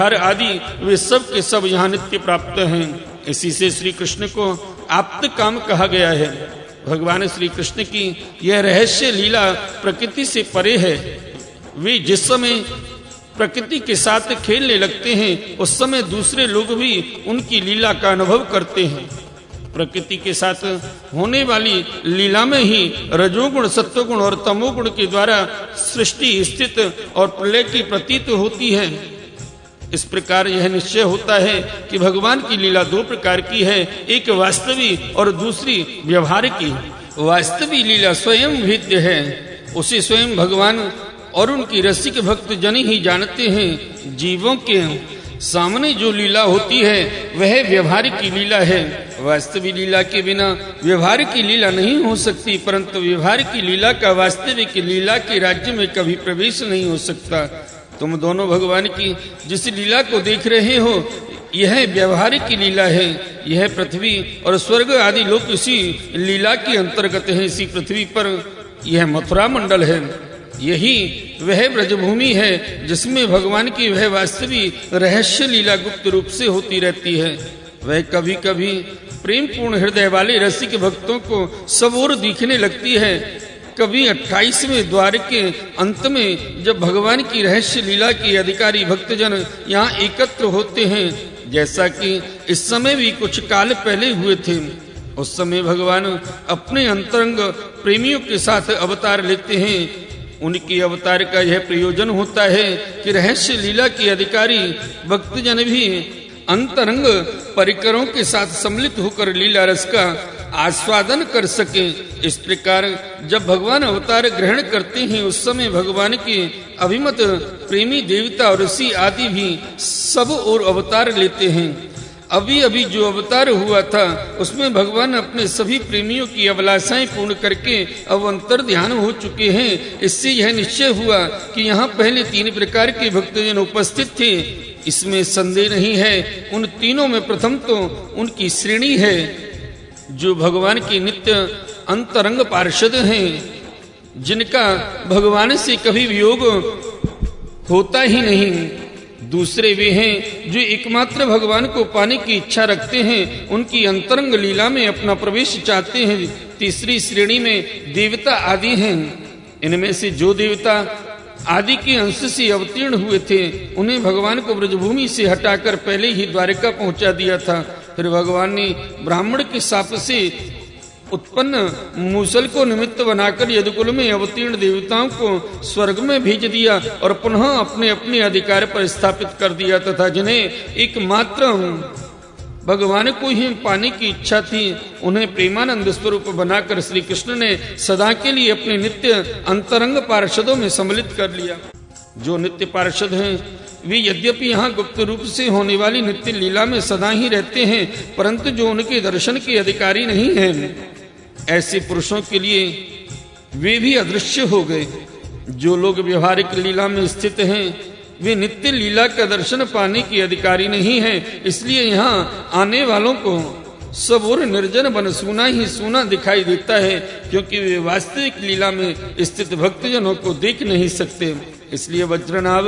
हर आदि वे सब के सब यहाँ नित्य प्राप्त हैं। इसी से श्री कृष्ण को आप्त काम कहा गया है। भगवान श्री कृष्ण की यह रहस्य लीला प्रकृति से परे है। वे जिस समय प्रकृति के साथ खेलने लगते हैं उस समय दूसरे लोग भी उनकी लीला का अनुभव करते हैं। प्रकृति के साथ होने वाली लीला में ही रजोगुण, सत्वगुण और तमोगुण के द्वारा सृष्टि, स्थिति और प्रलय की प्रतीत होती है। इस प्रकार यह निश्चय होता है कि भगवान की लीला दो प्रकार की है, एक वास्तविक और दूसरी व्यवहारिक की। वास्तविक लीला स्वयं भेद्य है, उसे स्वयं भगवान और उनकी रसिक भक्त जन ही जानते हैं। जीवों के सामने जो लीला होती है वह व्यवहारिक की लीला है। वास्तविक लीला के बिना व्यवहारिक की लीला नहीं हो सकती, परंतु व्यवहारिक की लीला का वास्तविक लीला के राज्य में कभी प्रवेश नहीं हो सकता। तुम दोनों भगवान की जिस लीला को देख रहे हो यह व्यवहारिक की लीला है। यह पृथ्वी और स्वर्ग आदि लोक इसी लीला के अंतर्गत है। इसी पृथ्वी पर यह मथुरा मंडल है, यही वह ब्रजभूमि है जिसमें भगवान की वह वास्तविक रहस्य लीला गुप्त रूप से होती रहती है। वह कभी कभी प्रेम पूर्ण हृदय वाले रसिक भक्तों को सब ओर दिखने लगती है। कभी 28वें द्वार के अंत में जब भगवान की रहस्य लीला के अधिकारी भक्तजन यहाँ एकत्र होते हैं, जैसा कि इस समय भी कुछ काल पहले हुए थे, उस समय भगवान अपने अंतरंग प्रेमियों के साथ अवतार लेते हैं। उनके अवतार का यह प्रयोजन होता है कि रहस्य लीला के अधिकारी भक्तजन भी अंतरंग परिकरों के साथ सम्मिलित होकर लीला रस का आस्वादन कर सके। इस प्रकार जब भगवान अवतार ग्रहण करते हैं उस समय भगवान के अभिमत प्रेमी देवता और ऋषि आदि भी सब और अवतार लेते हैं। अभी अभी जो अवतार हुआ था उसमें भगवान अपने सभी प्रेमियों की अभिलाषाएं पूर्ण करके अब अंतर ध्यान हो चुके हैं। इससे यह निश्चय हुआ कि यहाँ पहले 3 प्रकार के भक्तजन उपस्थित थे, इसमें संदेह नहीं है। उन तीनों में प्रथम तो उनकी श्रेणी है जो भगवान के नित्य अंतरंग पार्षद हैं, जिनका भगवान से कभी वियोग होता ही नहीं। दूसरे वे हैं जो एकमात्र भगवान को पाने की इच्छा रखते हैं, उनकी अंतरंग लीला में अपना प्रवेश चाहते हैं। तीसरी श्रेणी में देवता आदि हैं। इनमें से जो देवता आदि के अंश से अवतीर्ण हुए थे उन्हें भगवान को ब्रजभूमि से हटाकर पहले ही द्वारिका पहुंचा दिया था। फिर भगवान ने ब्राह्मण के शाप से उत्पन्न मूसल को निमित्त बनाकर यदुकुल में अवतीर्ण देवताओं को स्वर्ग में भेज दिया और पुनः अपने अपने अधिकार पर स्थापित कर दिया तथा जिन्हें एकमात्र भगवान को ही पाने की इच्छा थी उन्हें प्रेमानंद स्वरूप बनाकर श्री कृष्ण ने सदा के लिए अपने नित्य अंतरंग पार्षदों में सम्मिलित कर लिया। जो नित्य पार्षद हैं वे यद्यपि यहाँ गुप्त रूप से होने वाली नित्य लीला में सदा ही रहते हैं, परंतु जो उनके दर्शन के अधिकारी नहीं हैं ऐसे पुरुषों के लिए वे भी अदृश्य हो गए। जो लोग व्यवहारिक लीला में स्थित हैं वे नित्य लीला का दर्शन पाने के अधिकारी नहीं हैं, इसलिए यहाँ आने वालों को सब और निर्जन बन सूना ही सूना दिखाई देता है, क्योंकि वे वास्तविक लीला में स्थित भक्तजनों को देख नहीं सकते। इसलिए वज्रनाभ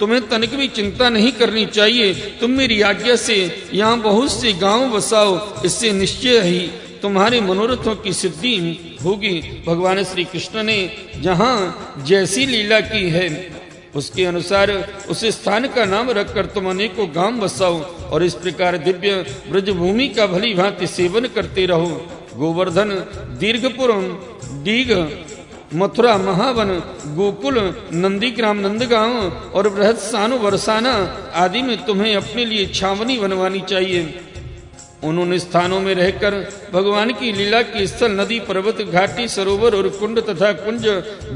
तुम्हें तनिक भी चिंता नहीं करनी चाहिए। तुम मेरी आज्ञा से यहाँ बहुत से गांव बसाओ, इससे निश्चय ही तुम्हारे मनोरथों की सिद्धि होगी। भगवान श्री कृष्ण ने जहाँ जैसी लीला की है उसके अनुसार उस स्थान का नाम रखकर तुम अनेकों गांव बसाओ और इस प्रकार दिव्य ब्रजभूमि का भली भांति सेवन करते रहो। गोवर्धन, दीर्घपुर, डीग, मथुरा, महावन, गोकुल, नंदीग्राम, नंदगांव और बृहत्सानु, बरसाना आदि में तुम्हें अपने लिए छावनी बनवानी चाहिए। उन्होंने स्थानों में रहकर भगवान की लीला के स्थल, नदी, पर्वत, घाटी, सरोवर और कुंड तथा कुंज,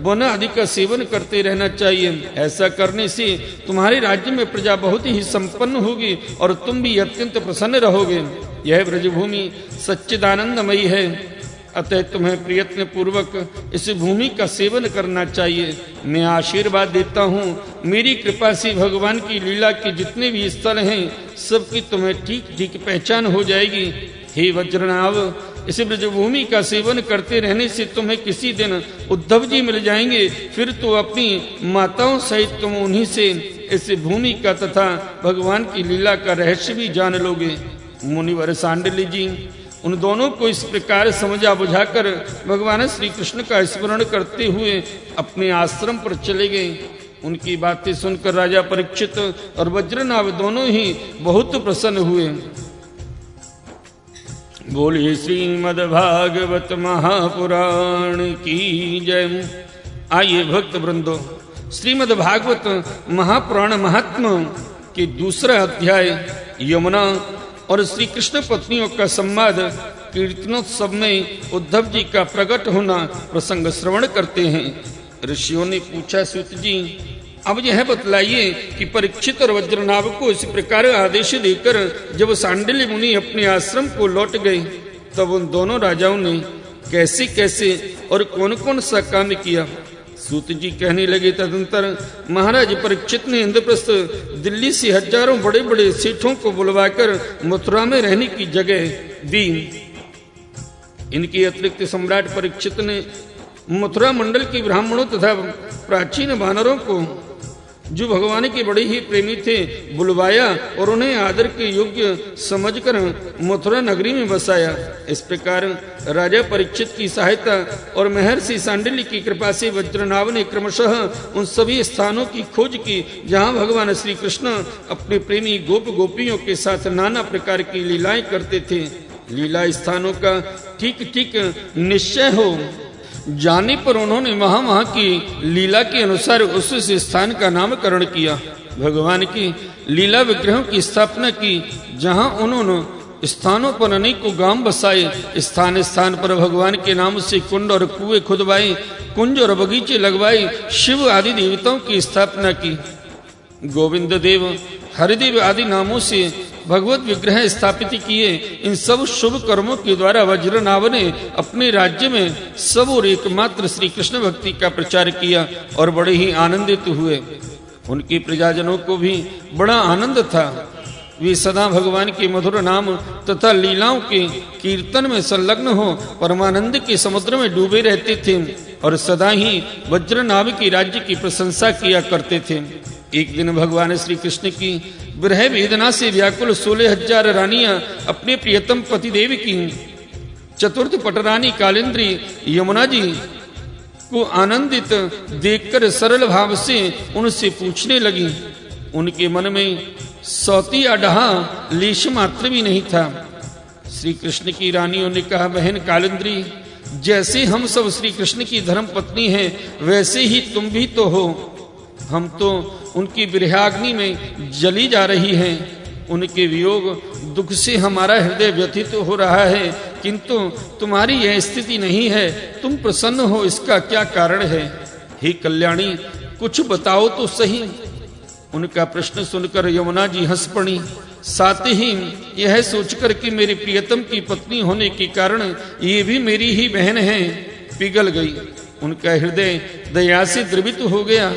वन आदि का सेवन करते रहना चाहिए। ऐसा करने से तुम्हारे राज्य में प्रजा बहुत ही संपन्न होगी और तुम भी अत्यंत प्रसन्न रहोगे। यह ब्रजभूमि सच्चिदानंदमयी है, अतः तुम्हें प्रयत्न पूर्वक इस भूमि का सेवन करना चाहिए। मैं आशीर्वाद देता हूँ, मेरी कृपा से भगवान की लीला के जितने भी स्थल हैं सबकी तुम्हें ठीक ठीक पहचान हो जाएगी। हे वज्रनाभ, इस ब्रजभूमि का सेवन करते रहने से तुम्हें किसी दिन उद्धव जी मिल जाएंगे, फिर तो अपनी माताओं सहित तुम उन्हीं से ऐसे भूमि का तथा भगवान की लीला का रहस्य भी जान लोगे। मुनिवर सांडिल्य जी उन दोनों को इस प्रकार समझा बुझाकर भगवान श्री कृष्ण का स्मरण करते हुए अपने आश्रम पर चले गए। उनकी बातें सुनकर राजा परीक्षित और वज्रनाभ दोनों ही बहुत प्रसन्न हुए। बोलिए श्रीमद् भागवत महापुराण की जय। आइए भक्त वृंदो, श्रीमद् भागवत महापुराण महात्मा के दूसरा अध्याय यमुना और श्री कृष्ण पत्नियों का संवाद कीर्तनोत्सव में उद्धव जी का प्रकट होना प्रसंग श्रवण करते हैं। ऋषियों ने पूछा, सूत जी अब यह बतलाइए कि परीक्षित और वज्रनाभ को इस प्रकार आदेश देकर जब सांडिल्य मुनि अपने आश्रम को लौट गए तब उन दोनों राजाओं ने कैसे कैसे और कौन कौन सा काम किया। सूत जी कहने लगे, तदंतर महाराज परीक्षित ने इंद्रप्रस्थ दिल्ली से हजारों बड़े बड़े सेठों को बुलवाकर मथुरा में रहने की जगह दी। इनके अतिरिक्त सम्राट परीक्षित ने मथुरा मंडल के ब्राह्मणों तथा प्राचीन वानरों को जो भगवान के बड़े ही प्रेमी थे बुलवाया और उन्हें आदर के योग्य समझकर मथुरा नगरी में बसाया। इस प्रकार राजा परीक्षित की सहायता और महर्षि सांडिल्य की कृपा से वज्रनाभ ने क्रमशः उन सभी स्थानों की खोज की जहां भगवान श्री कृष्ण अपने प्रेमी गोप गोपियों के साथ नाना प्रकार की लीलाएं करते थे। लीला स्थानों का ठीक ठीक निश्चय हो जाने पर उन्होंने वहां की लीला के अनुसार उस स्थान का नामकरण किया। भगवान की लीला विग्रहों की स्थापना की जहां उन्होंने स्थानों पर अनेकों गांव बसाए। स्थान स्थान पर भगवान के नाम से कुंड और कुएं खुदवाए, कुंज और बगीचे लगवाए, शिव आदि देवताओं की स्थापना की। गोविंद देव, हरिदेव आदि नामों से भगवत विग्रह स्थापित किए। इन सब शुभ कर्मों के द्वारा वज्रनाभ ने अपने राज्य में सब और एकमात्र श्री कृष्ण भक्ति का प्रचार किया और बड़े ही आनंदित हुए। उनके प्रजाजनों को भी बड़ा आनंद था। वे सदा भगवान के मधुर नाम तथा लीलाओं के कीर्तन में संलग्न हो परमानंद के समुद्र में डूबे रहते थे और सदा ही वज्रनाभ के राज्य की प्रशंसा किया करते थे। एक दिन भगवान श्री कृष्ण की विरह वेदना से व्याकुल 16,000 रानियां अपने प्रियतम पतिदेव की चतुर्थ पटरानी कालिंद्री यमुना जी को आनंदित देखकर सरल भाव से उनसे पूछने लगी। उनके मन में सौती अडहा लेश मात्र भी नहीं था। श्री कृष्ण की रानियों ने कहा, बहन कालिंद्री, जैसे हम सब श्री कृष्ण की धर्म पत्नी हैं वैसे ही तुम भी तो हो। हम तो उनकी विरहाग्नि में जली जा रही हैं। उनके वियोग दुख से हमारा हृदय व्यथित हो रहा है, किंतु तुम्हारी यह स्थिति नहीं है। तुम प्रसन्न हो, इसका क्या कारण है? हे कल्याणी, कुछ बताओ तो सही। उनका प्रश्न सुनकर यमुना जी हंस पड़ी। साथ ही यह सोचकर कि मेरे प्रियतम की पत्नी होने के कारण ये भी मेरी ही बहन है, पिघल गई। उनका हृदय दया से द्रवित हो गया।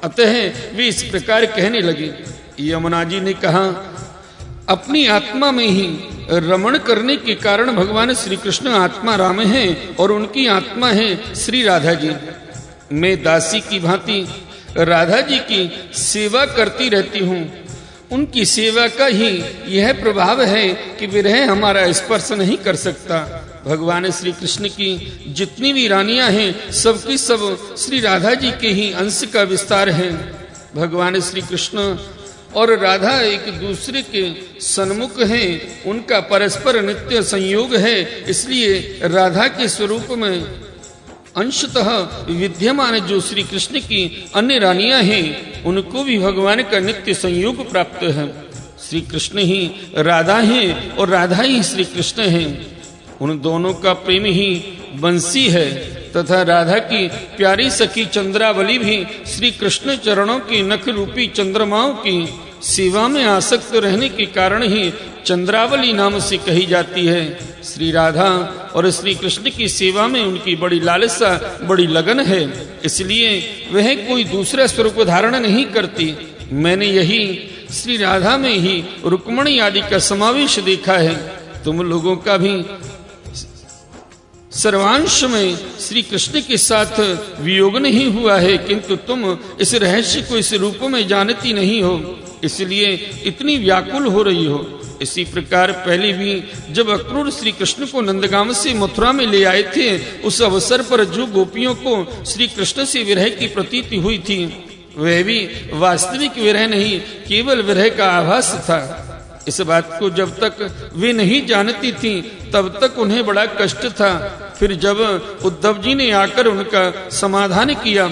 अतः वे इस प्रकार कहने लगे। यमुना जी ने कहा, अपनी आत्मा में ही रमण करने के कारण भगवान श्री कृष्ण आत्मा राम हैं और उनकी आत्मा है श्री राधा जी। मैं दासी की भांति राधा जी की सेवा करती रहती हूँ। उनकी सेवा का ही यह प्रभाव है कि विरह हमारा स्पर्श नहीं कर सकता। भगवान श्री कृष्ण की जितनी भी रानियां हैं सबकी सब श्री राधा जी के ही अंश का विस्तार है। भगवान श्री कृष्ण और राधा एक दूसरे के सन्मुख हैं। उनका परस्पर नित्य संयोग है। इसलिए राधा के स्वरूप में अंशतः विद्यमान जो श्री कृष्ण की अन्य रानियां हैं उनको भी भगवान का नित्य संयोग प्राप्त है। श्री कृष्ण ही राधा हैं और राधा ही श्री कृष्ण हैं। उन दोनों का प्रेम ही बंसी है तथा राधा की प्यारी सखी चंद्रावली भी श्री कृष्ण चरणों की नख रूपी चंद्रमाओं की सेवा में आसक्त रहने के कारण ही चंद्रावली नाम से कही जाती है। श्री राधा और श्री कृष्ण की सेवा में उनकी बड़ी लालसा, बड़ी लगन है, इसलिए वह कोई दूसरा स्वरूप धारण नहीं करती। मैंने यही श्री राधा में ही रुक्मणी आदि का समावेश देखा है। तुम लोगों का भी सर्वांश में श्री कृष्ण के साथ वियोग नहीं हुआ है, किंतु तुम इस रहस्य को इस रूप में जानती नहीं हो, इसलिए इतनी व्याकुल हो रही हो। इसी प्रकार पहले भी जब अक्रूर श्री कृष्ण को नंदगांव से मथुरा में ले आए थे, उस अवसर पर जो गोपियों को श्री कृष्ण से विरह की प्रतीति हुई थी, वह भी वास्तविक विरह नहीं, केवल विरह का आभास था। इस बात को जब तक वे नहीं जानती थी, तब तक उन्हें बड़ा कष्ट था। फिर जब उद्धव जी ने आकर उनका समाधान किया,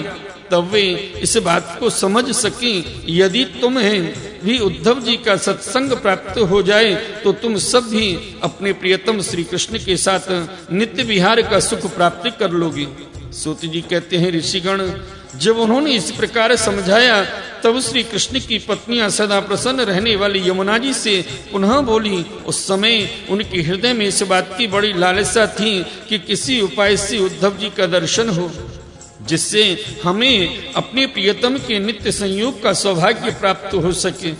तब वे इस बात को समझ सकी, यदि तुम्हें भी उद्धव जी का सत्संग प्राप्त हो जाए तो तुम सब भी अपने प्रियतम श्री कृष्ण के साथ नित्य विहार का सुख प्राप्त कर लोगे। सूत जी कहते हैं, ऋषिगण जब उन्होंने इस प्रकार समझाया, तब श्री कृष्ण की पत्नियां सदा प्रसन्न रहने वाली यमुना जी से पुनः बोली। उस समय उनके हृदय में इस बात की बड़ी लालसा थी कि किसी उपाय से उद्धव जी का दर्शन हो, जिससे हमें अपने प्रियतम के नित्य संयोग का सौभाग्य प्राप्त हो सके।